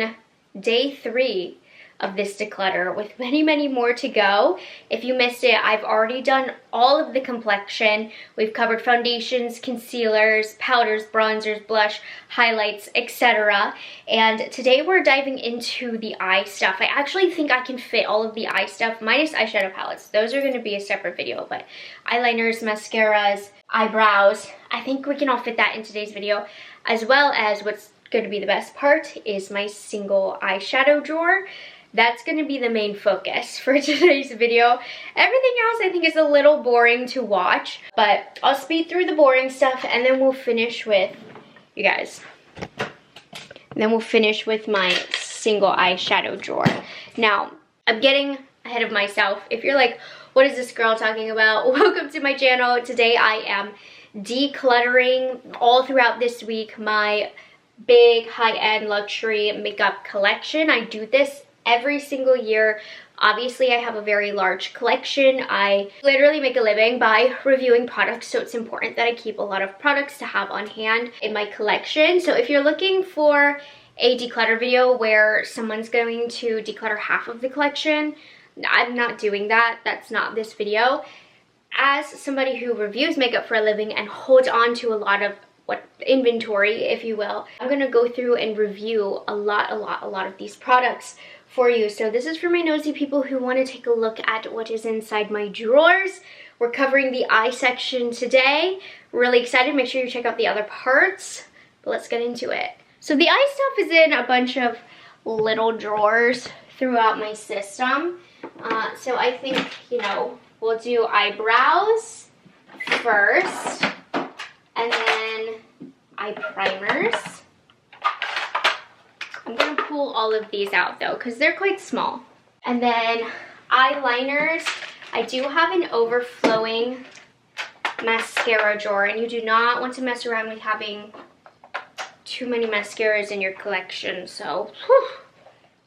on day 3 of this declutter with many more to go. If you missed it, I've already done all of the complexion. We've covered foundations, concealers, powders, bronzers, blush, highlights, etc. And today we're diving into the eye stuff. I actually think I can fit all of the eye stuff minus eyeshadow palettes. Those are going to be a separate video, but eyeliners, mascaras, eyebrows, I think we can all fit that in today's video, as well as what's going to be the best part is my single eyeshadow drawer. That's going to be the main focus for today's video. Everything else I think is a little boring to watch, but I'll speed through the boring stuff and then we'll finish with, you guys, and then we'll finish with my single eyeshadow drawer. Now, I'm getting ahead of myself. If you're like, what is this girl talking about? Welcome to my channel. Today I am decluttering all throughout this week my big high-end luxury makeup collection. I do this every single year. Obviously, I have a very large collection. I literally make a living by reviewing products, so it's important that I keep a lot of products to have on hand in my collection. So if you're looking for a declutter video where someone's going to declutter half of the collection, I'm not doing that. That's not this video. As somebody who reviews makeup for a living and holds on to a lot of inventory, if you will, I'm gonna go through and review a lot of these products for you. So this is for my nosy people who want to take a look at what is inside my drawers. We're covering the eye section today. Really excited. Make sure you check out the other parts, but let's get into it. So the eye stuff is in a bunch of little drawers throughout my system. So I think, you know, we'll do eyebrows first, and then eye primers. I'm going to pull all of these out though because they're quite small. And then eyeliners. I do have an overflowing mascara drawer, and you do not want to mess around with having too many mascaras in your collection. So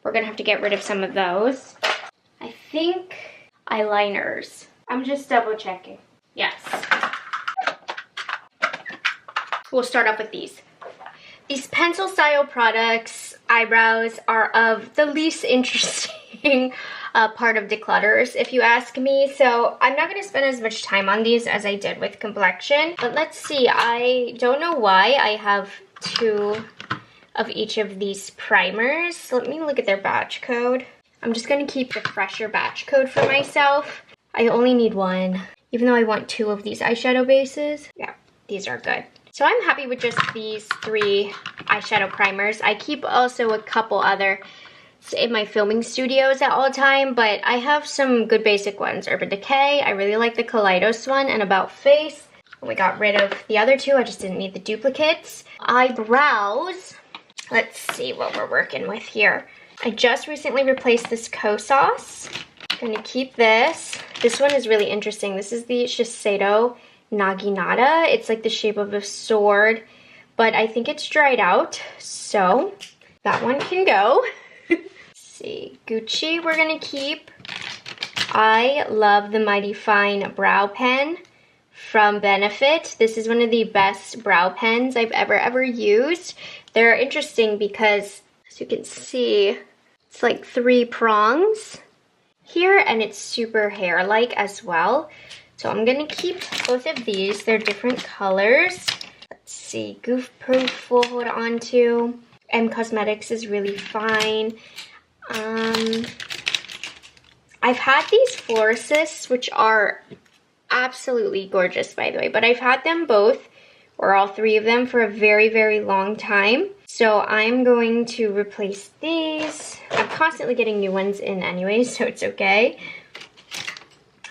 we're going to have to get rid of some of those. I think eyeliners. I'm just double checking. Yes. We'll start off with these. These pencil style products, eyebrows, are of the least interesting part of declutters, if you ask me. So I'm not going to spend as much time on these as I did with complexion. But let's see, I don't know why I have 2 of each of these primers. Let me look at their batch code. I'm just going to keep the fresher batch code for myself. I only need 1, even though I want 2 of these eyeshadow bases. Yeah, these are good. So I'm happy with just these 3 eyeshadow primers. I keep also a couple other in my filming studios at all time, but I have some good basic ones. Urban Decay, I really like the Kaleidos one, and About Face. We got rid of the other 2, I just didn't need the duplicates. Eyebrows, let's see what we're working with here. I just recently replaced this Co-Sauce. I'm gonna keep this. This one is really interesting. This is the Shiseido Naginata. It's like the shape of a sword, but I think it's dried out, so that one can go. Let's see, Gucci we're gonna keep. I love the Mighty Fine brow pen from Benefit. This is one of the best brow pens I've ever used. They're interesting because, as you can see, it's like 3 prongs here, and it's super hair-like as well. So I'm going to keep both of these. They're different colors. Let's see. Goof Proof we'll hold on to. M Cosmetics is really fine. I've had these Florists, which are absolutely gorgeous, by the way. But I've had them both, or all 3 of them, for a very long time. So I'm going to replace these. I'm constantly getting new ones in anyway, so it's okay.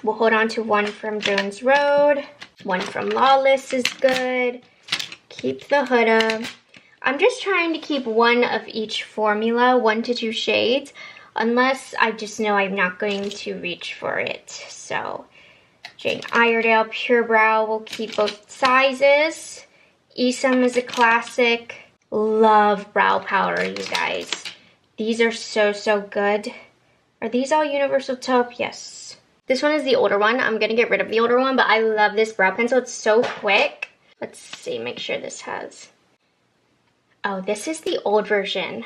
We'll hold on to 1 from Jones Road. 1 from Lawless is good. Keep the Huda. I'm just trying to keep 1 of each formula, 1 to 2 shades, unless I just know I'm not going to reach for it. So Jane Iredale Pure Brow will keep both sizes. Isom is a classic. Love brow powder, you guys. These are so good. Are these all universal taupe? Yes. This one is the older one. I'm going to get rid of the older one, but I love this brow pencil. It's so quick. Let's see, make sure this has... Oh, this is the old version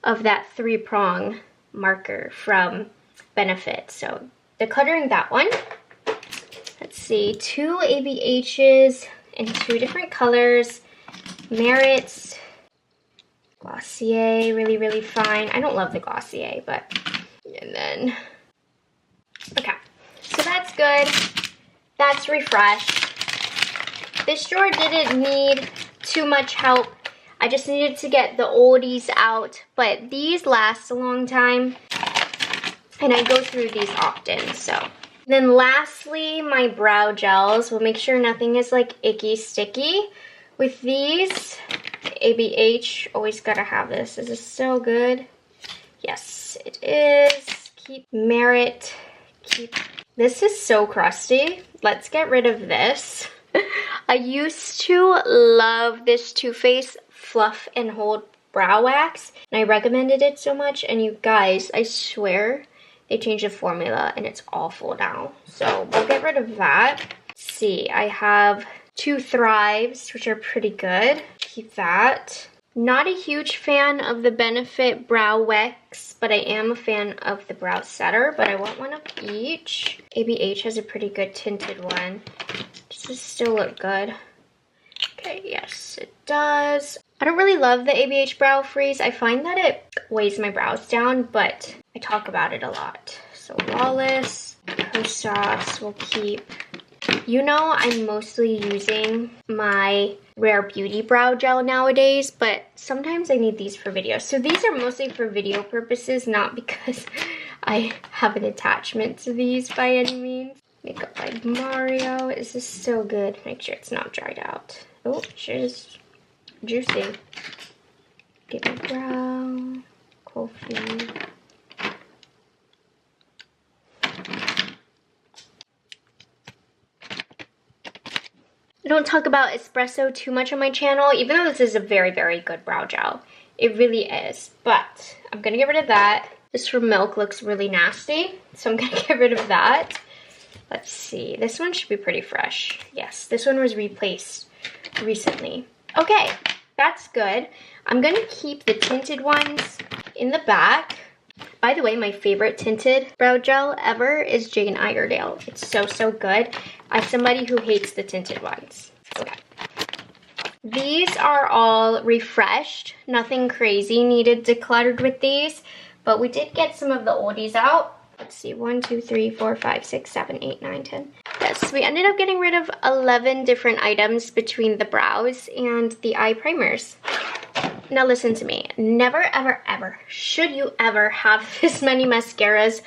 of that 3-prong marker from Benefit. So decluttering that one. Let's see, 2 ABHs in 2 different colors. Merit's Glossier, really, really fine. I don't love the Glossier, but, and then, okay. So that's good. That's refreshed. This drawer didn't need too much help. I just needed to get the oldies out, but these last a long time, and I go through these often, so. Then lastly, my brow gels. We'll make sure nothing is like icky, sticky. With these, ABH, always gotta have this. Is this so good? Yes, it is. Keep Merit, keep. This is so crusty. Let's get rid of this. I used to love this Too Faced Fluff and Hold Brow Wax, and I recommended it so much, and you guys, I swear, they changed the formula, and it's awful now. So we'll get rid of that. Let's see, I have 2 Thrives, which are pretty good. Keep that. Not a huge fan of the Benefit Brow Wax, but I am a fan of the Brow Setter, but I want one of each. ABH has a pretty good tinted one. Does this still look good? Okay, yes, it does. I don't really love the ABH Brow Freeze. I find that it weighs my brows down, but I talk about it a lot. So Lawless, Kosas will keep. You know, I'm mostly using my Rare Beauty Brow Gel nowadays, but sometimes I need these for videos. So these are mostly for video purposes, not because I have an attachment to these by any means. Makeup by Mario. Is this so good? Make sure it's not dried out. Oh, sure is juicy. Get my brow. Coffee. I don't talk about espresso too much on my channel, even though this is a very, very good brow gel. It really is, but I'm gonna get rid of that. This from Milk looks really nasty, so I'm gonna get rid of that. Let's see, this one should be pretty fresh. Yes, this one was replaced recently. Okay, that's good. I'm gonna keep the tinted ones in the back. By the way, my favorite tinted brow gel ever is Jane Iredale. It's so, so good. I'm somebody who hates the tinted ones. Okay. These are all refreshed. Nothing crazy needed decluttered with these, but we did get some of the oldies out. Let's see, 1, 2, 3, 4, 5, 6, 7, 8, 9, 10. Yes, we ended up getting rid of 11 different items between the brows and the eye primers. Now listen to me, never ever ever should you ever have this many mascaras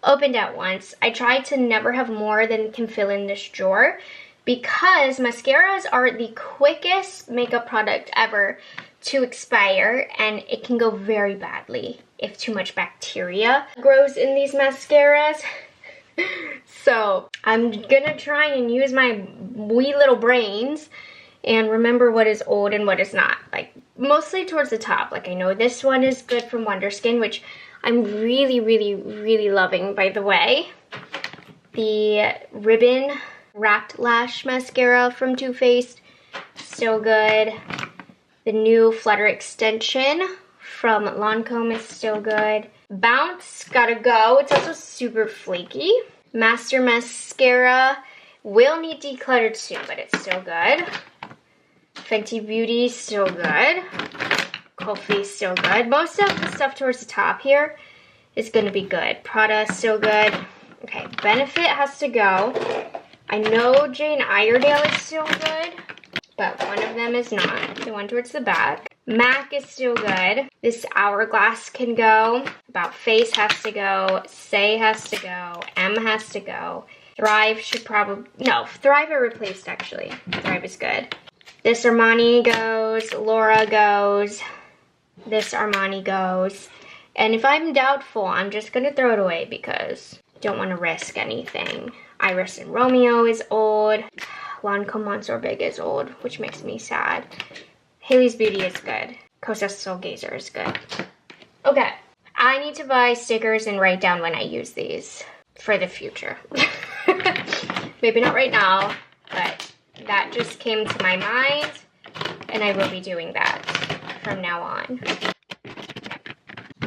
opened at once. I try to never have more than can fill in this drawer because mascaras are the quickest makeup product ever to expire, and it can go very badly if too much bacteria grows in these mascaras. So I'm gonna try and use my wee little brains and remember what is old and what is not. Like, mostly towards the top. Like, I know this one is good from Wonder Skin, which I'm really, really, really loving, by the way. The Ribbon Wrapped Lash Mascara from Too Faced, so good. The new Flutter Extension from Lancome is still good. Bounce, gotta go. It's also super flaky. Master Mascara will need decluttered soon, but it's still good. Fenty Beauty, still good. Coffee, still good. Most of the stuff towards the top here is going to be good. Prada, still good. Okay, Benefit has to go. I know Jane Iredale is still good, but one of them is not. The one towards the back. MAC is still good. This Hourglass can go. About Face has to go. Say has to go. M has to go. Thrive should probably... No, Thrive I replaced, actually. Thrive is good. This Armani goes, Laura goes, this Armani goes. And if I'm doubtful, I'm just gonna throw it away because I don't wanna risk anything. Iris and Romeo is old. Lancome Monsieur Big is old, which makes me sad. Hailey's Beauty is good. Kosas Soul Gazer is good. Okay, I need to buy stickers and write down when I use these for the future. Maybe not right now, but that just came to my mind, and I will be doing that from now on.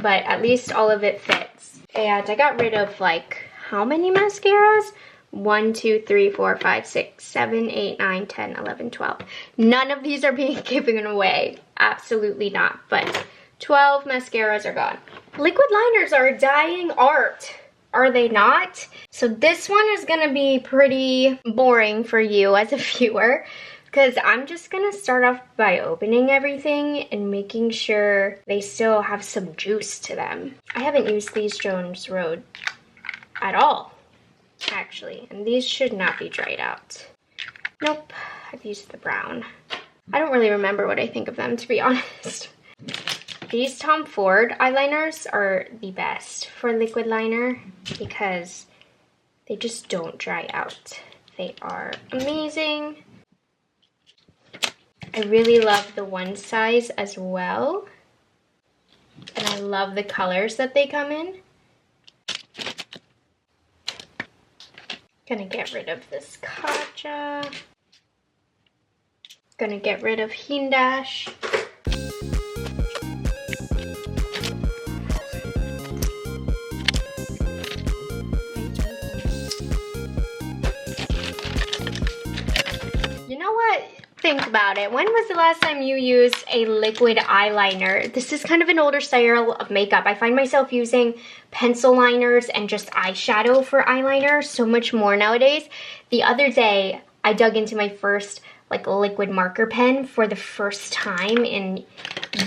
but at least all of it fits. And I got rid of like, how many mascaras? 1, 2, 3, 4, 5, 6, 7, 8, 9, 10, 11, 12. None of these are being given away. Absolutely not. But 12 mascaras are gone. Liquid liners are a dying art, are they not? So this one is gonna be pretty boring for you as a viewer, because I'm just gonna start off by opening everything and making sure they still have some juice to them. I haven't used these Jones Road at all, actually, and these should not be dried out. Nope, I've used the brown. I don't really remember what I think of them, to be honest. These Tom Ford eyeliners are the best for liquid liner because they just don't dry out. They are amazing. I really love the one size as well. And I love the colors that they come in. Gonna get rid of this Kaja. Gonna get rid of Hindash. You know what? Think about it. When was the last time you used a liquid eyeliner? This is kind of an older style of makeup. I find myself using pencil liners and just eyeshadow for eyeliner so much more nowadays. The other day, I dug into my first like liquid marker pen for the first time in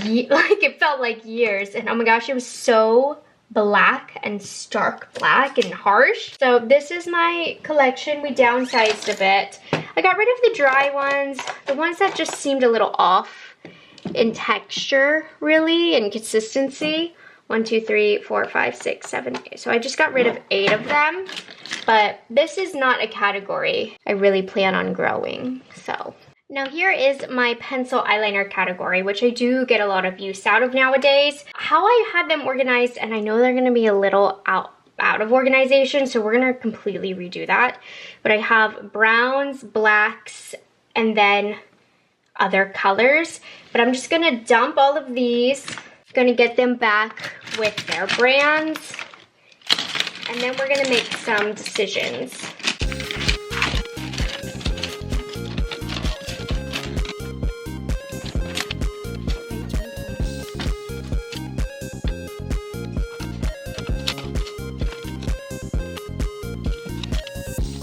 like it felt like years, and oh my gosh, it was so black and stark black and harsh. So this is my collection. We downsized a bit. I got rid of the dry ones, the ones that just seemed a little off in texture really and consistency. 1, 2, 3, 4, 5, 6, 7, 8. So I just got rid of 8 of them, but this is not a category I really plan on growing. So now here is my pencil eyeliner category, which I do get a lot of use out of nowadays. How I had them organized, and I know they're gonna be a little out of organization, so we're gonna completely redo that. But I have browns, blacks, and then other colors. But I'm just gonna dump all of these, gonna get them back with their brands, and then we're gonna make some decisions.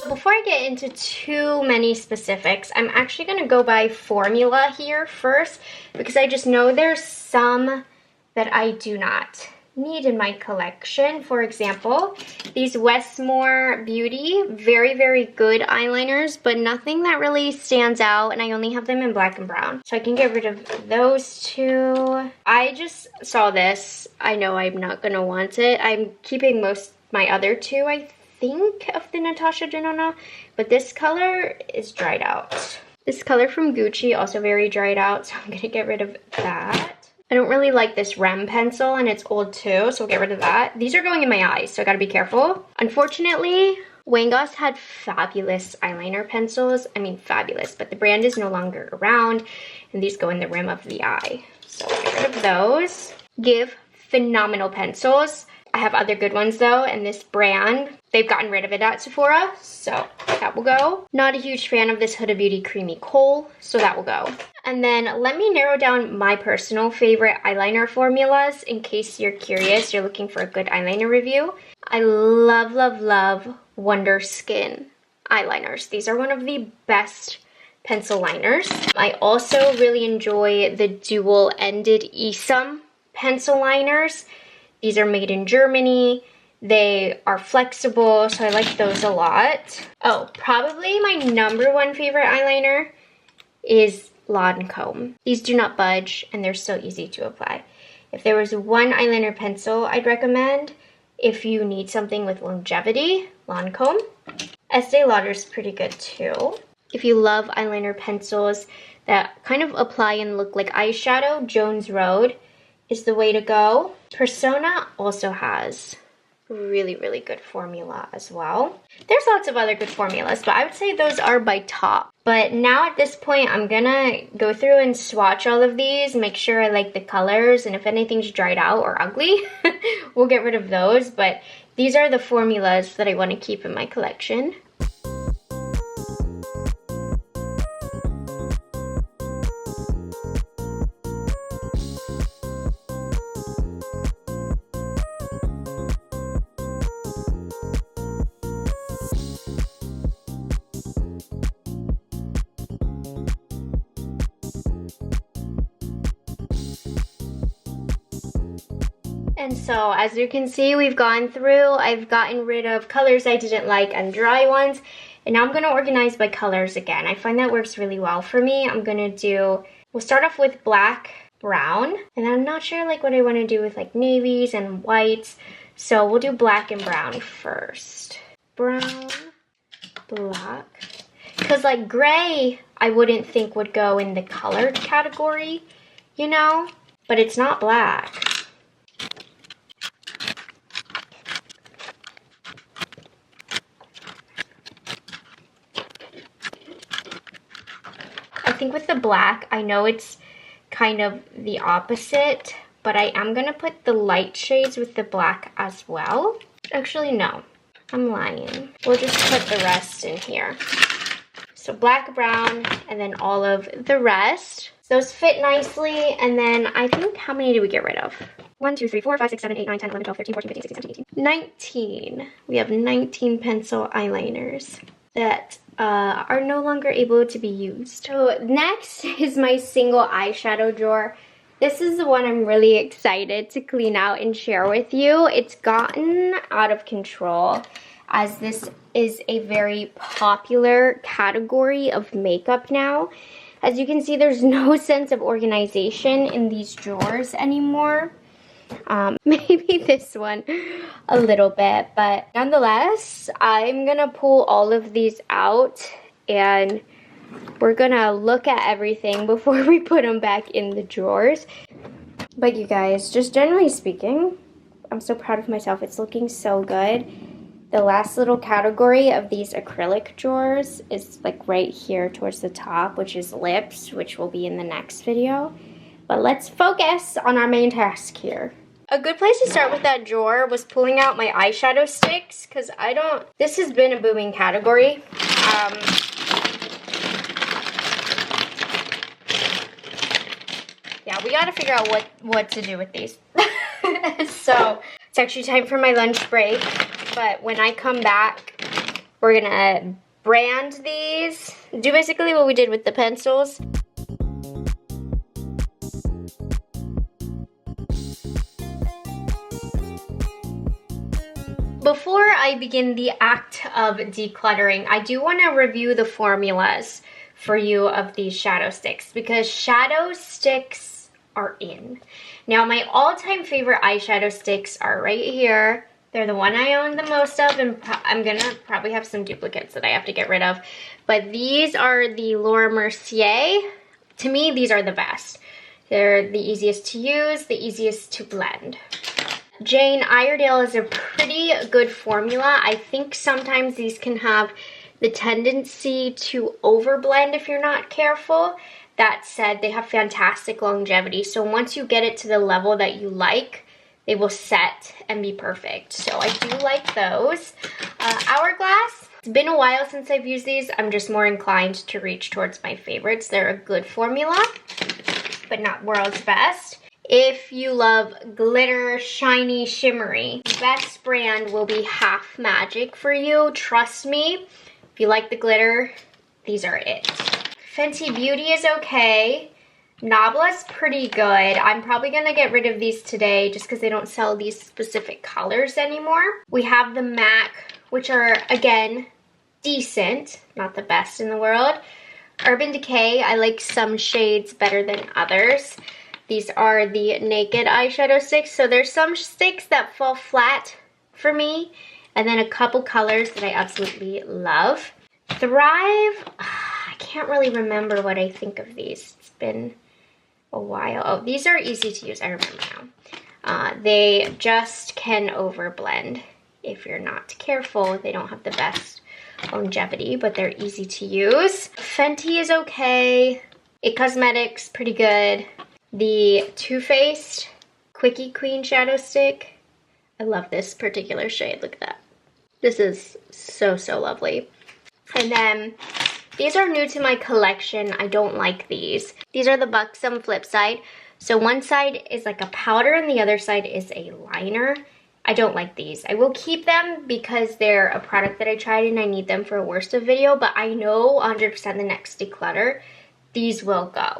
Before I get into too many specifics, I'm actually going to go by formula here first, because I just know there's some that I do not need in my collection. For example, these Westmore Beauty, very, very good eyeliners, but nothing that really stands out, and I only have them in black and brown. So I can get rid of those two. I just saw this. I know I'm not going to want it. I'm keeping most my other two, I think, of the Natasha Denona, but this color is dried out. This color from Gucci, also very dried out, so I'm gonna get rid of that. I don't really like this Rem pencil, and it's old too, so we'll get rid of that. These are going in my eyes, so I gotta be careful. Unfortunately, Wayne Goss had fabulous eyeliner pencils. I mean, fabulous, but the brand is no longer around, and these go in the rim of the eye. So I'll get rid of those. Give phenomenal pencils. I have other good ones though, and this brand, they've gotten rid of it at Sephora, so that will go. Not a huge fan of this Huda Beauty Creamy Kohl, so that will go. And then let me narrow down my personal favorite eyeliner formulas in case you're curious, you're looking for a good eyeliner review. I love, love, love Wonder Skin eyeliners. These are one of the best pencil liners. I also really enjoy the dual-ended Esam pencil liners. These are made in Germany. They are flexible, so I like those a lot. Oh, probably my #1 favorite eyeliner is Lancome. These do not budge, and they're so easy to apply. If there was one eyeliner pencil I'd recommend, if you need something with longevity, Lancome. Estee Lauder's pretty good too. If you love eyeliner pencils that kind of apply and look like eyeshadow, Jones Road is the way to go. Persona also has Really, really good formula as well. There's lots of other good formulas, but I would say those are by top. But now at this point, I'm gonna go through and swatch all of these, make sure I like the colors, and if anything's dried out or ugly, we'll get rid of those. But these are the formulas that I want to keep in my collection. And so, as you can see, we've gone through. I've gotten rid of colors I didn't like and dry ones. And now I'm going to organize by colors again. I find that works really well for me. We'll start off with black, brown. And I'm not sure like what I want to do with like navies and whites. So we'll do black and brown first. Brown, black. Because like gray, I wouldn't think would go in the colored category, you know? But it's not black. I think with the black, I know it's kind of the opposite, but I am going to put the light shades with the black as well. Actually, no, I'm lying. We'll just put the rest in here. So black, brown, and then all of the rest. Those fit nicely, and then I think, how many did we get rid of? 1, 2, 3, 4, 5, 6, 7, 8, 9, 10, 11, 12, 13, 14, 15, 16, 17, 18. 19. We have 19 pencil eyeliners that are no longer able to be used. So next is my single eyeshadow drawer. This is the one I'm really excited to clean out and share with you. It's gotten out of control as this is a very popular category of makeup now. As you can see, there's no sense of organization in these drawers anymore. Maybe this one a little bit, but nonetheless, I'm gonna pull all of these out and we're gonna look at everything before we put them back in the drawers. But you guys, just generally speaking, I'm so proud of myself. It's looking so good. The last little category of these acrylic drawers is like right here towards the top, which is lips, which will be in the next video. But let's focus on our main task here. A good place to start with that drawer was pulling out my eyeshadow sticks, because this has been a booming category. Yeah, we gotta figure out what to do with these. So, it's actually time for my lunch break, but when I come back, we're gonna brand these, do basically what we did with the pencils. Before I begin the act of decluttering, I do want to review the formulas for you of these shadow sticks, because shadow sticks are in. Now, my all-time favorite eyeshadow sticks are right here. They're the one I own the most of, and I'm gonna probably have some duplicates that I have to get rid of. But these are the Laura Mercier. To me, these are the best. They're the easiest to use, the easiest to blend. Jane Iredale is a pretty good formula. I think sometimes these can have the tendency to overblend if you're not careful. That said, they have fantastic longevity. So once you get it to the level that you like, they will set and be perfect. So I do like those. Hourglass, it's been a while since I've used these. I'm just more inclined to reach towards my favorites. They're a good formula, but not world's best. If you love glitter, shiny, shimmery, the best brand will be Half Magic for you. Trust me, if you like the glitter, these are it. Fenty Beauty is okay. Nabla's pretty good. I'm probably gonna get rid of these today just because they don't sell these specific colors anymore. We have the MAC, which are, again, decent, not the best in the world. Urban Decay, I like some shades better than others. These are the Naked eyeshadow sticks. So there's some sticks that fall flat for me, and then a couple colors that I absolutely love. Thrive, I can't really remember what I think of these. It's been a while. Oh, these are easy to use, I remember now. They just can overblend if you're not careful. They don't have the best longevity, but they're easy to use. Fenty is okay. It Cosmetics, pretty good. The Too Faced Quickie Queen Shadow Stick. I love this particular shade. Look at that. This is so, so lovely. And then these are new to my collection. I don't like these. These are the Buxom Flip Side. So one side is like a powder and the other side is a liner. I don't like these. I will keep them because they're a product that I tried and I need them for a worst of video, but I know 100% the next declutter, these will go.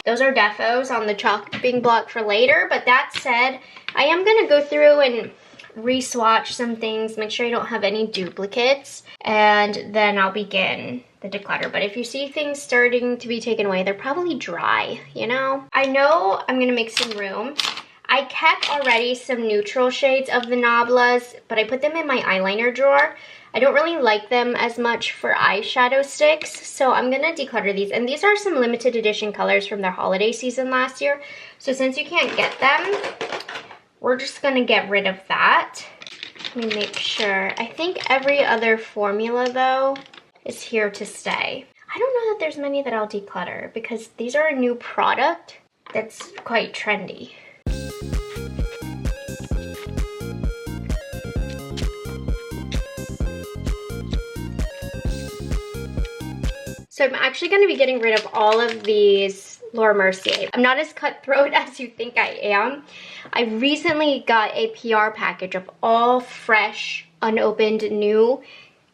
Those are defos on the chopping block for later, but that said, I am gonna go through and re-swatch some things, make sure I don't have any duplicates, and then I'll begin the declutter. But if you see things starting to be taken away, they're probably dry, you know? I know I'm gonna make some room. I kept already some neutral shades of the Nablas, but I put them in my eyeliner drawer. I don't really like them as much for eyeshadow sticks, so I'm gonna declutter these. And these are some limited edition colors from their holiday season last year. So since you can't get them, we're just gonna get rid of that. Let me make sure. I think every other formula though is here to stay. I don't know that there's many that I'll declutter because these are a new product that's quite trendy. So I'm actually going to be getting rid of all of these Laura Mercier. I'm not as cutthroat as you think I am. I recently got a PR package of all fresh, unopened, new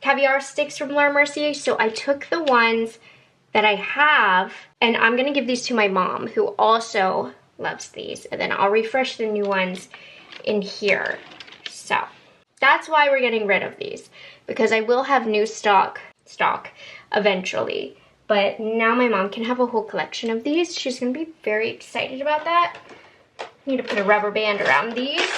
caviar sticks from Laura Mercier. So I took the ones that I have, and I'm going to give these to my mom, who also loves these. And then I'll refresh the new ones in here. So that's why we're getting rid of these, because I will have new stock eventually. But now my mom can have a whole collection of these. She's gonna be very excited about that. Need to put a rubber band around these.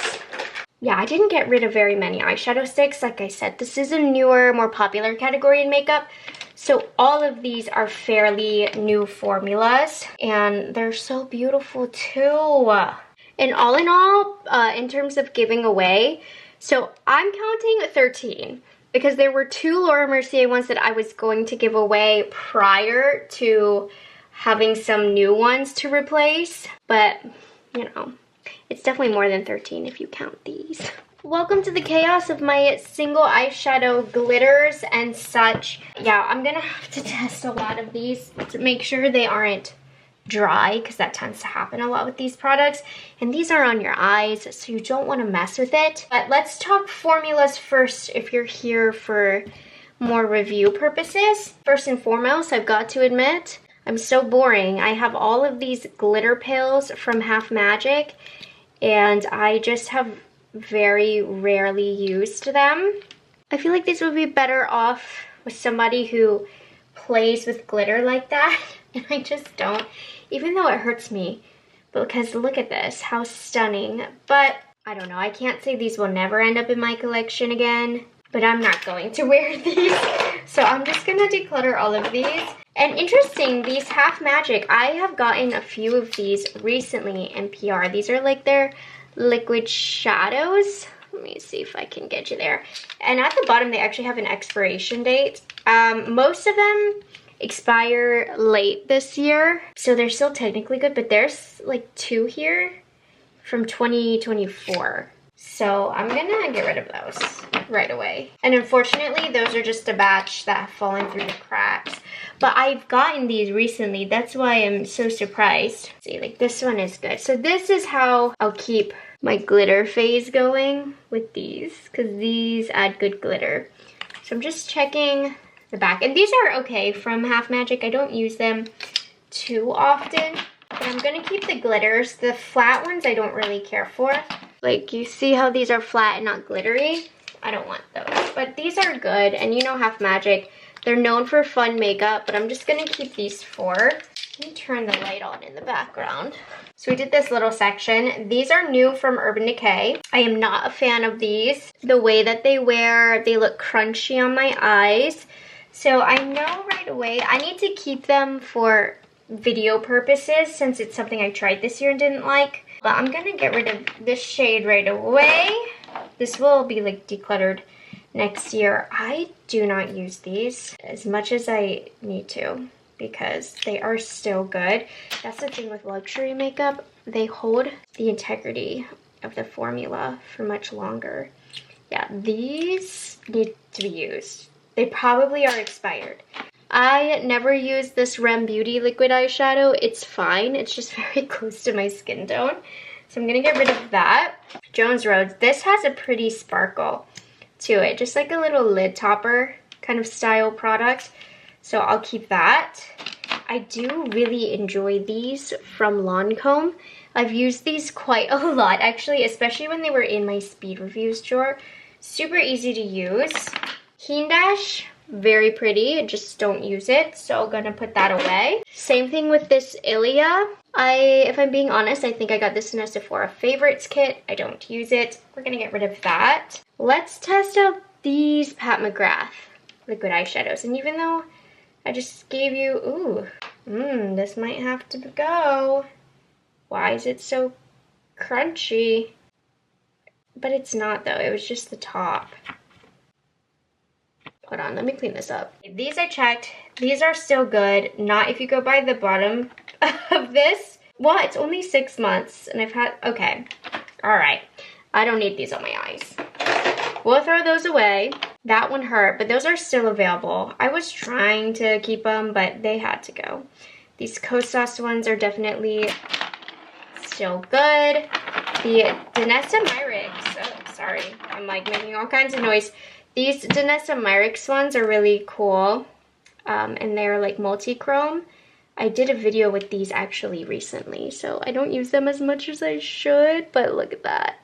Yeah, I didn't get rid of very many eyeshadow sticks. Like I said, this is a newer, more popular category in makeup. So all of these are fairly new formulas, and they're so beautiful too. And all in all, in terms of giving away, so I'm counting 13. Because there were 2 Laura Mercier ones that I was going to give away prior to having some new ones to replace. But, you know, it's definitely more than 13 if you count these. Welcome to the chaos of my single eyeshadow glitters and such. Yeah, I'm gonna have to test a lot of these to make sure they aren't dry, because that tends to happen a lot with these products, and these are on your eyes, so you don't want to mess with it. But let's talk formulas first if you're here for more review purposes. First and foremost, I've got to admit, I'm so boring. I have all of these glitter pills from Half Magic, and I just have very rarely used them. I feel like these would be better off with somebody who plays with glitter like that, and I just don't. Even though it hurts me, because look at this, how stunning. But I don't know, I can't say these will never end up in my collection again, but I'm not going to wear these. So I'm just gonna declutter all of these. And interesting, these Half Magic, I have gotten a few of these recently in PR. These are like their liquid shadows. Let me see if I can get you there. And at the bottom, they actually have an expiration date. Most of them expire late this year, so they're still technically good, but there's like 2 here from 2024. So I'm gonna get rid of those right away. And unfortunately, those are just a batch that have fallen through the cracks. But I've gotten these recently. That's why I'm so surprised. See, like this one is good. So this is how I'll keep my glitter phase going with these, because these add good glitter. So I'm just checking the back. And these are okay from Half Magic. I don't use them too often. But I'm going to keep the glitters. The flat ones I don't really care for. Like, you see how these are flat and not glittery? I don't want those. But these are good. And you know Half Magic, they're known for fun makeup. But I'm just going to keep these 4. Let me turn the light on in the background. So we did this little section. These are new from Urban Decay. I am not a fan of these. The way that they wear, they look crunchy on my eyes. So I know right away I need to keep them for video purposes, since it's something I tried this year and didn't like. But I'm gonna get rid of this shade right away. this will be like decluttered next year. I do not use these as much as I need to because they are still good. That's the thing with luxury makeup. They hold the integrity of the formula for much longer. Yeah, these need to be used. They probably are expired. I never use this Rephr Beauty liquid eyeshadow. It's fine. It's just very close to my skin tone. So I'm going to get rid of that. Jones Road. This has a pretty sparkle to it. Just like a little lid topper kind of style product. So I'll keep that. I do really enjoy these from Lancome. I've used these quite a lot actually, especially when they were in my speed reviews drawer. Super easy to use. Keen Dash, very pretty, just don't use it, so I'm gonna put that away. Same thing with this Ilia. If I'm being honest, I think I got this in a Sephora favorites kit. I don't use it. We're gonna get rid of that. Let's test out these Pat McGrath liquid eyeshadows. And even though I just gave you, this might have to go. Why is it so crunchy? But it's not though, it was just the top. Hold on, let me clean this up. These I checked, these are still good. Not if you go by the bottom of this. Well, it's only 6 months and I've had, okay. All right, I don't need these on my eyes. We'll throw those away. That one hurt, but those are still available. I was trying to keep them, but they had to go. These Kosas ones are definitely still good. The Danessa Myricks, oh, sorry, I'm like making all kinds of noise. These Danessa Myricks ones are really cool, and they're like multi-chrome. I did a video with these actually recently, so I don't use them as much as I should, but look at that.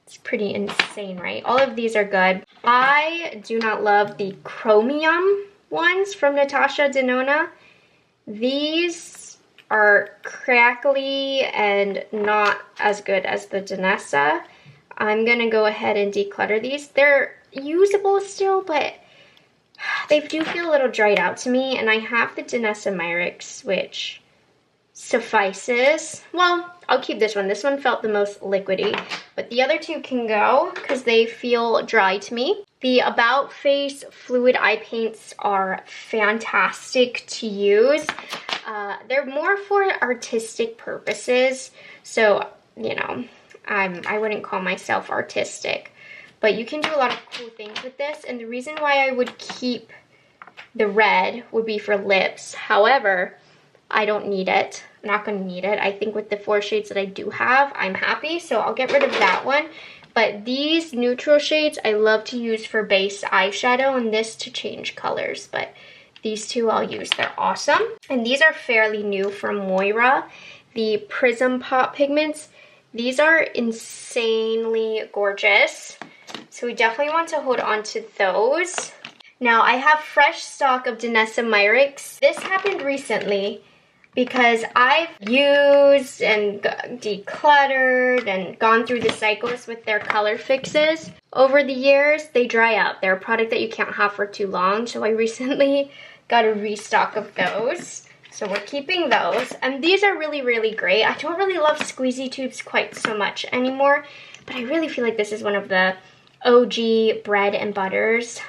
It's pretty insane, right? All of these are good. I do not love the Chromium ones from Natasha Denona. These are crackly and not as good as the Danessa. I'm gonna go ahead and declutter these. They're usable still, but they do feel a little dried out to me, and I have the Danessa Myricks, which suffices. Well, I'll keep this one. This one felt the most liquidy, but the other two can go because they feel dry to me. The About Face Fluid Eye Paints are fantastic to use. They're more for artistic purposes, so, you know, I wouldn't call myself artistic, but you can do a lot of cool things with this, and the reason why I would keep the red would be for lips. However, I don't need it. I'm not going to need it. I think with the 4 shades that I do have, I'm happy, so I'll get rid of that one. But these neutral shades I love to use for base eyeshadow, and this to change colors, but these two I'll use. They're awesome. And these are fairly new from Moira, the Prism Pop pigments. These are insanely gorgeous, so we definitely want to hold on to those. Now, I have fresh stock of Danessa Myricks. This happened recently because I've used and decluttered and gone through the cycles with their color fixes. Over the years, they dry out. They're a product that you can't have for too long, so I recently got a restock of those. So we're keeping those. And these are really, really great. I don't really love squeezy tubes quite so much anymore, but I really feel like this is one of the OG bread and butters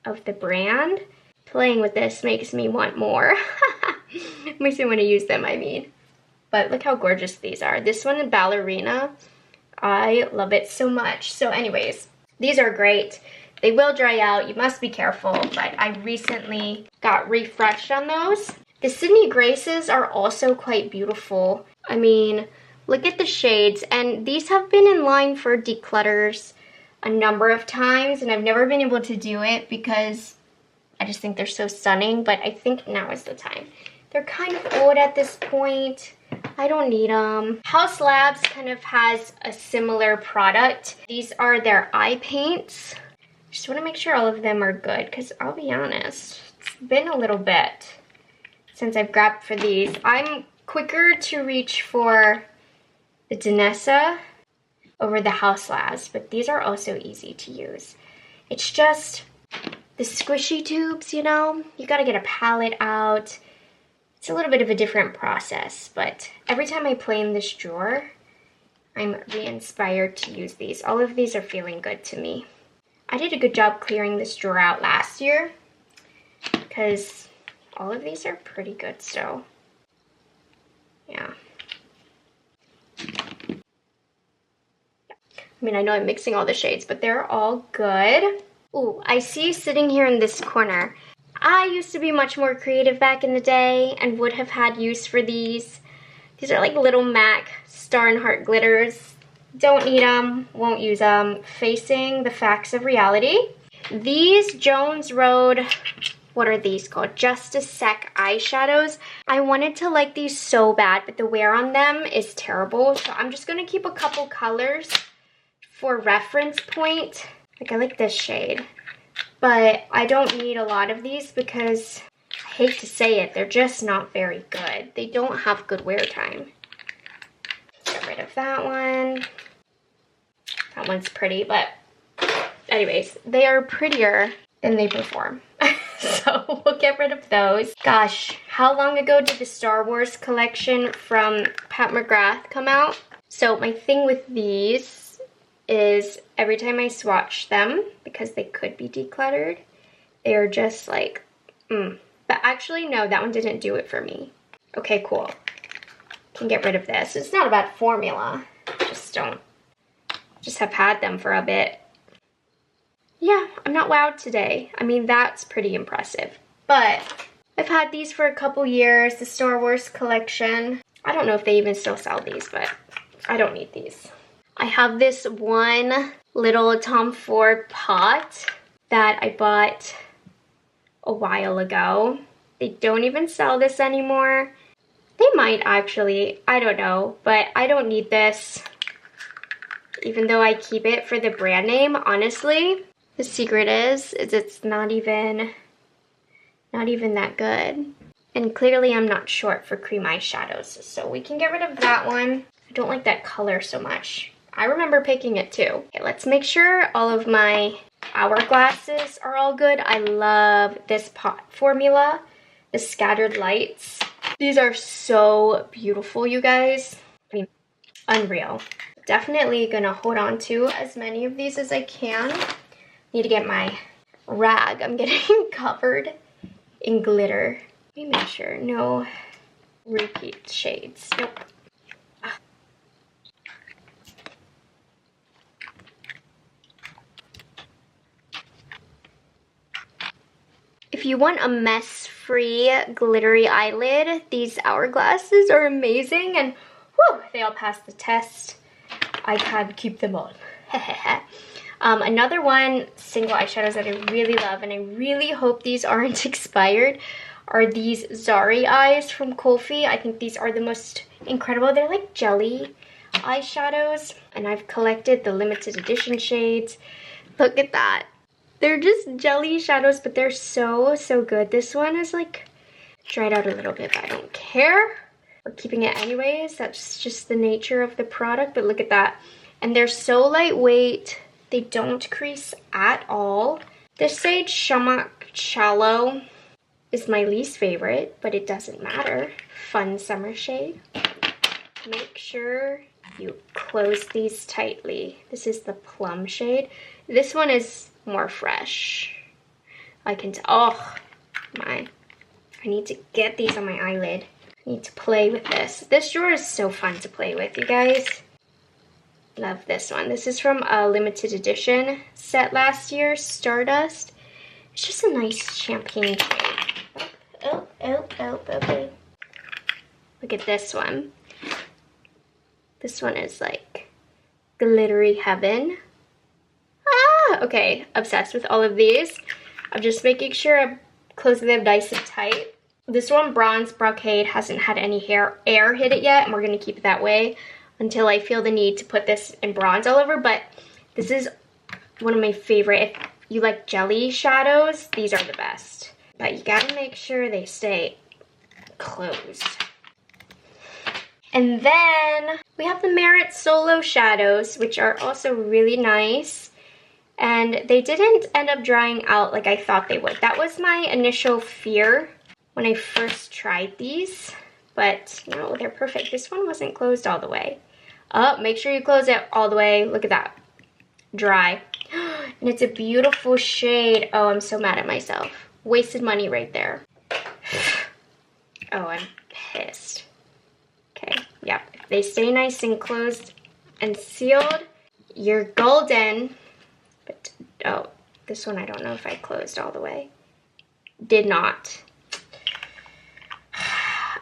of the brand. Playing with this makes me want more. Makes me want to use them, I mean. But look how gorgeous these are. This one, Ballerina, I love it so much. So anyways, these are great. They will dry out. You must be careful, but I recently got refreshed on those. The Sydney Graces are also quite beautiful. I mean, look at the shades. And these have been in line for declutters a number of times, and I've never been able to do it because I just think they're so stunning, but I think now is the time. They're kind of old at this point. I don't need them. Haus Labs kind of has a similar product. These are their eye paints. Just want to make sure all of them are good, because I'll be honest, it's been a little bit since I've grabbed for these. I'm quicker to reach for the Danessa over the Haus Labs, but these are also easy to use. It's just the squishy tubes, you know? You gotta get a palette out. It's a little bit of a different process, but every time I play in this drawer, I'm re-inspired to use these. All of these are feeling good to me. I did a good job clearing this drawer out last year because all of these are pretty good still. Yeah. I mean, I know I'm mixing all the shades, but they're all good. Ooh, I see sitting here in this corner. I used to be much more creative back in the day and would have had use for these. These are like little MAC star and heart glitters. Don't need them, won't use them. Facing the Facts of Reality. These Jones Road, what are these called? Just a Sec eyeshadows. I wanted to like these so bad, but the wear on them is terrible. So I'm just gonna keep a couple colors for reference point. Like I like this shade, but I don't need a lot of these because I hate to say it, they're just not very good. They don't have good wear time. Get rid of that one. That one's pretty, but anyways, they are prettier than they perform. So we'll get rid of those. Gosh, how long ago did the Star Wars collection from Pat McGrath come out? So my thing with these is every time I swatch them, because they could be decluttered, they are just like, But actually, no, that one didn't do it for me. Okay, cool. Can get rid of this. It's not a bad formula. Just have had them for a bit. Yeah, I'm not wowed today. I mean, that's pretty impressive. But I've had these for a couple years, the Star Wars collection. I don't know if they even still sell these, but I don't need these. I have this one little Tom Ford pot that I bought a while ago. They don't even sell this anymore. They might actually, I don't know, but I don't need this. Even though I keep it for the brand name, honestly, the secret is it's not even that good. And clearly I'm not short for cream eyeshadows, so we can get rid of that one. I don't like that color so much. I remember picking it too. Okay, let's make sure all of my hourglasses are all good. I love this pot formula, the Scattered Lights. These are so beautiful, you guys. I mean, unreal. Definitely gonna hold on to as many of these as I can. Need to get my rag. I'm getting covered in glitter. Let me make sure, no repeat shades. Nope. If you want a mess-free glittery eyelid, these hourglasses are amazing, and whew, they all pass the test. I can keep them on. Another one, single eyeshadows that I really love, and I really hope these aren't expired, are these Zari eyes from Kulfi. I think these are the most incredible. They're like jelly eyeshadows, and I've collected the limited edition shades. Look at that. They're just jelly shadows, but they're so, so good. This one is like dried out a little bit, but I don't care. We're keeping it anyways. That's just the nature of the product, but look at that. And they're so lightweight. They don't crease at all. This shade, Shamak Shallow, is my least favorite, but it doesn't matter. Fun summer shade. Make sure you close these tightly. This is the plum shade. This one is more fresh. I can tell. Oh my. I need to get these on my eyelid. I need to play with this. This drawer is so fun to play with, you guys. Love this one. This is from a limited edition set last year, Stardust. It's just a nice champagne shade. Okay. Look at this one. This one is like glittery heaven. Ah, okay. Obsessed with all of these. I'm just making sure I'm closing them nice and tight. This one, Bronze Brocade, hasn't had any air hit it yet, and we're going to keep it that way until I feel the need to put this in bronze all over. But this is one of my favorite. If you like jelly shadows, these are the best. But you gotta make sure they stay closed. And then we have the Merit Solo Shadows, which are also really nice. And they didn't end up drying out like I thought they would. That was my initial fear when I first tried these. But no, they're perfect. This one wasn't closed all the way. Oh, make sure you close it all the way. Look at that. Dry. And it's a beautiful shade. Oh, I'm so mad at myself. Wasted money right there. Oh, I'm pissed. Okay, yep. If they stay nice and closed and sealed, you're golden. But, oh, this one I don't know if I closed all the way. Did not.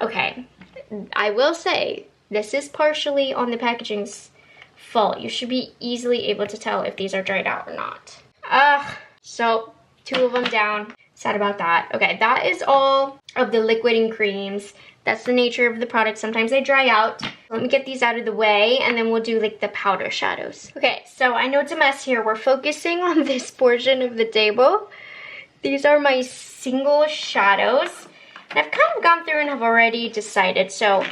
Okay, I will say, this is partially on the packaging's fault. You should be easily able to tell if these are dried out or not. So 2 of them down. Sad about that. Okay, that is all of the liquiding creams. That's the nature of the product. Sometimes they dry out. Let me get these out of the way, and then we'll do like the powder shadows. Okay, so I know it's a mess here. We're focusing on this portion of the table. These are my single shadows. And I've kind of gone through and have already decided. So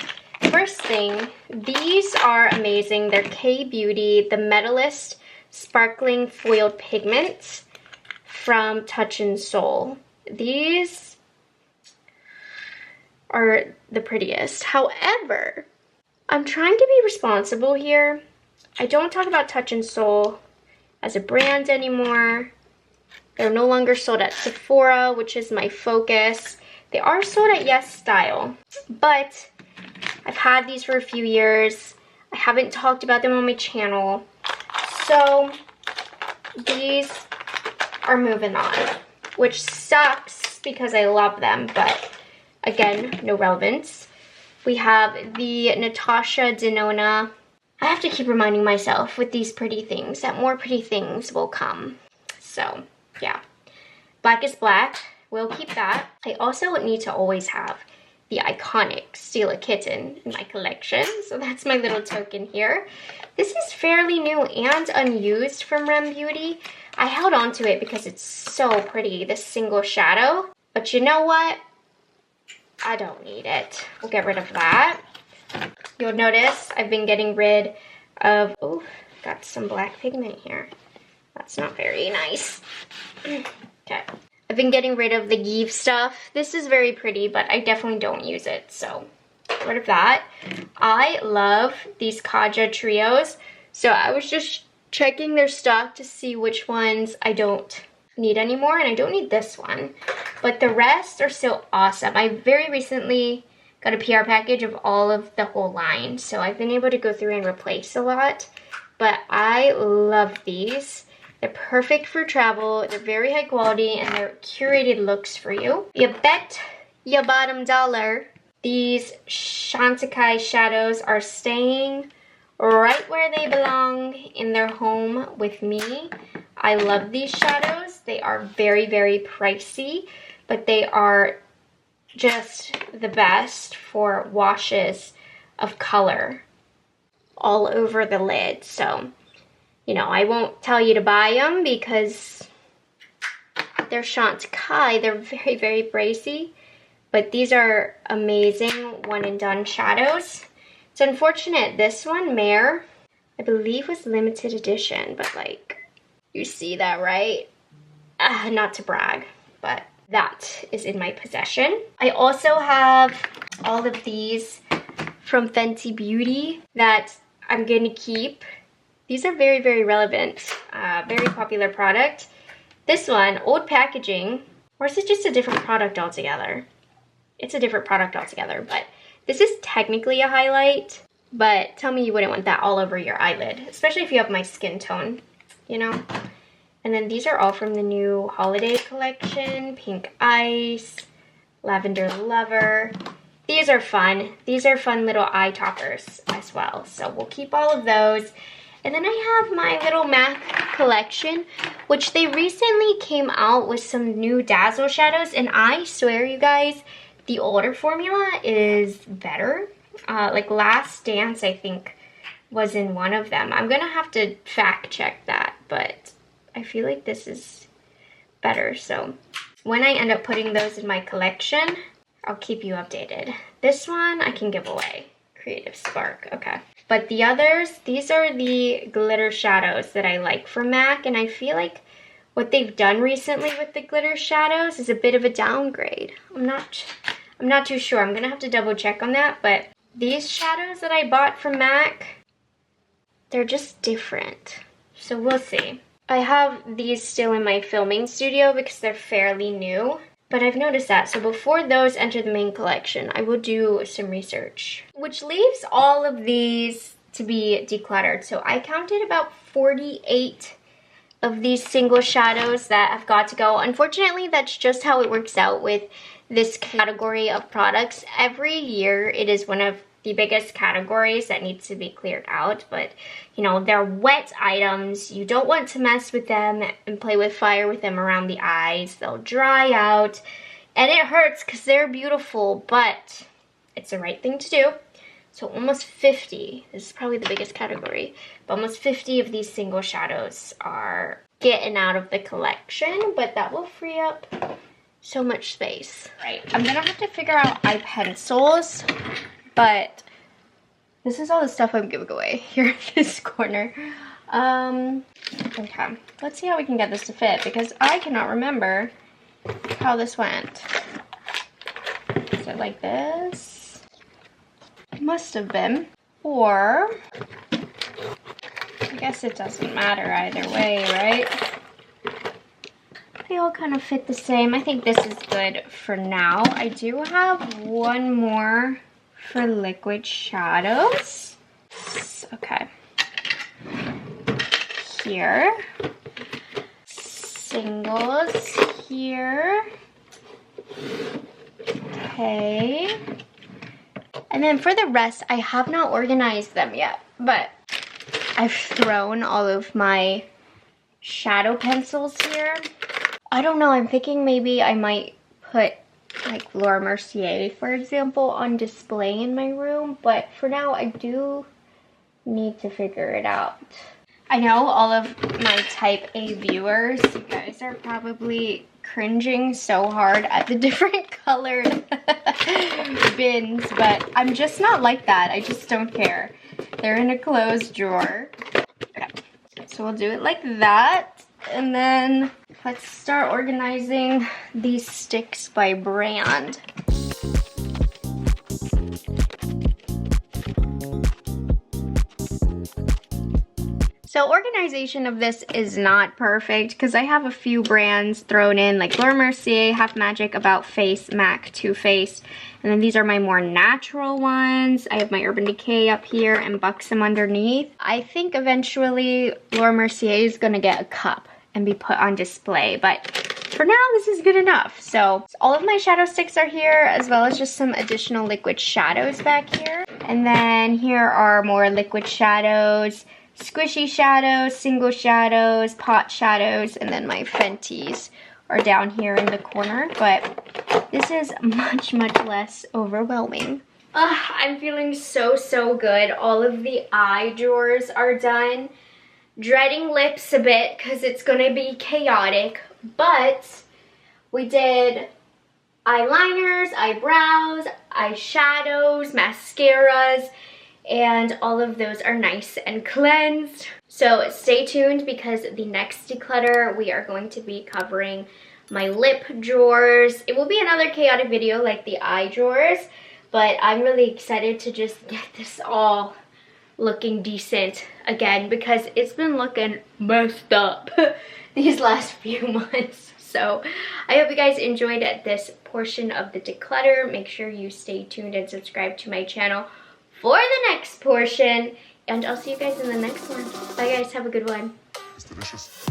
first thing, these are amazing. They're K-Beauty, the Metalist Sparkling Foiled Pigments from Touch and Soul. These are the prettiest. However, I'm trying to be responsible here. I don't talk about Touch and Soul as a brand anymore. They're no longer sold at Sephora, which is my focus. They are sold at Yes Style, but I've had these for a few years. I haven't talked about them on my channel. So these are moving on, which sucks because I love them, but again, no relevance. We have the Natasha Denona. I have to keep reminding myself with these pretty things that more pretty things will come. So yeah, Black is Black. We'll keep that. I also need to always have the iconic Steal a Kitten in my collection. So that's my little token here. This is fairly new and unused from Rephr Beauty. I held on to it because it's so pretty, this single shadow. But you know what? I don't need it. We'll get rid of that. You'll notice I've been getting rid of, oh, got some black pigment here. That's not very nice. Okay. I've been getting rid of the Give stuff. This is very pretty, but I definitely don't use it, so get rid of that. I love these Kaja trios, so I was just checking their stock to see which ones I don't need anymore, and I don't need this one, but the rest are still awesome. I very recently got a PR package of all of the whole line, so I've been able to go through and replace a lot, but I love these. They're perfect for travel, they're very high quality, and they're curated looks for you. You bet your bottom dollar these Chantecaille shadows are staying right where they belong, in their home with me. I love these shadows. They are very, very pricey, but they are just the best for washes of color all over the lid. So, you know, I won't tell you to buy them because they're Chantecaille. They're very, very pricey, but these are amazing one and done shadows. It's unfortunate this one, Mare, I believe was limited edition, but like, you see that, right? Not to brag, but that is in my possession. I also have all of these from Fenty Beauty that I'm gonna keep. These are very, very relevant, very popular product. This one, old packaging, or is it just a different product altogether? It's a different product altogether, but this is technically a highlight, but tell me you wouldn't want that all over your eyelid, especially if you have my skin tone, you know? And then these are all from the new holiday collection, Pink Ice, Lavender Lover. These are fun. These are fun little eye toppers as well, so we'll keep all of those. And then I have my little MAC collection, which they recently came out with some new Dazzle shadows, and I swear, you guys, the older formula is better. Like Last Dance, I think, was in one of them. I'm gonna have to fact check that, but I feel like this is better. So when I end up putting those in my collection, I'll keep you updated. This one I can give away. Creative Spark, okay. But the others, these are the glitter shadows that I like from MAC, and I feel like what they've done recently with the glitter shadows is a bit of a downgrade. I'm not too sure. I'm gonna have to double check on that, but these shadows that I bought from MAC, they're just different. So we'll see. I have these still in my filming studio because they're fairly new. But I've noticed that, so before those enter the main collection, I will do some research. Which leaves all of these to be decluttered. So I counted about 48 of these single shadows that have got to go. Unfortunately, that's just how it works out with this category of products. Every year, it is one of the biggest categories that needs to be cleared out, but you know, they're wet items. You don't want to mess with them and play with fire with them around the eyes. They'll dry out and it hurts because they're beautiful, but it's the right thing to do. So almost 50, this is probably the biggest category, but almost 50 of these single shadows are getting out of the collection, but that will free up so much space. Right, I'm gonna have to figure out eye pencils. But this is all the stuff I'm giving away here in this corner. Okay, let's see how we can get this to fit because I cannot remember how this went. Is it like this? It must have been. Or, I guess it doesn't matter either way, right? They all kind of fit the same. I think this is good for now. I do have one more for liquid shadows. Okay. Here. Singles here. Okay. And then for the rest, I have not organized them yet, but I've thrown all of my shadow pencils here. I don't know, I'm thinking maybe I might put like Laura Mercier, for example, on display in my room, but for now I do need to figure it out. I know all of my type A viewers, you guys are probably cringing so hard at the different colored bins, but I'm just not like that. I just don't care. They're in a closed drawer. Okay. So we'll do it like that. And then let's start organizing these sticks by brand. So organization of this is not perfect because I have a few brands thrown in like Laura Mercier, Half Magic, About Face, MAC, Too Faced. And then these are my more natural ones. I have my Urban Decay up here and Buxom underneath. I think eventually Laura Mercier is gonna get a cup and be put on display, but for now this is good enough. So all of my shadow sticks are here, as well as just some additional liquid shadows back here. And then here are more liquid shadows, squishy shadows, single shadows, pot shadows, and then my Fenties are down here in the corner, but this is much less overwhelming. I'm feeling so good. All of the eye drawers are done. Dreading lips a bit because it's gonna be chaotic, but we did eyeliners, eyebrows, eyeshadows, mascaras, and all of those are nice and cleansed. So stay tuned because the next declutter we are going to be covering my lip drawers. It will be another chaotic video like the eye drawers, but I'm really excited to just get this all looking decent again because it's been looking messed up these last few months. So I hope you guys enjoyed this portion of the declutter. Make sure you stay tuned and subscribe to my channel for the next portion, and I'll see you guys in the next one. Bye guys, have a good one. It's delicious.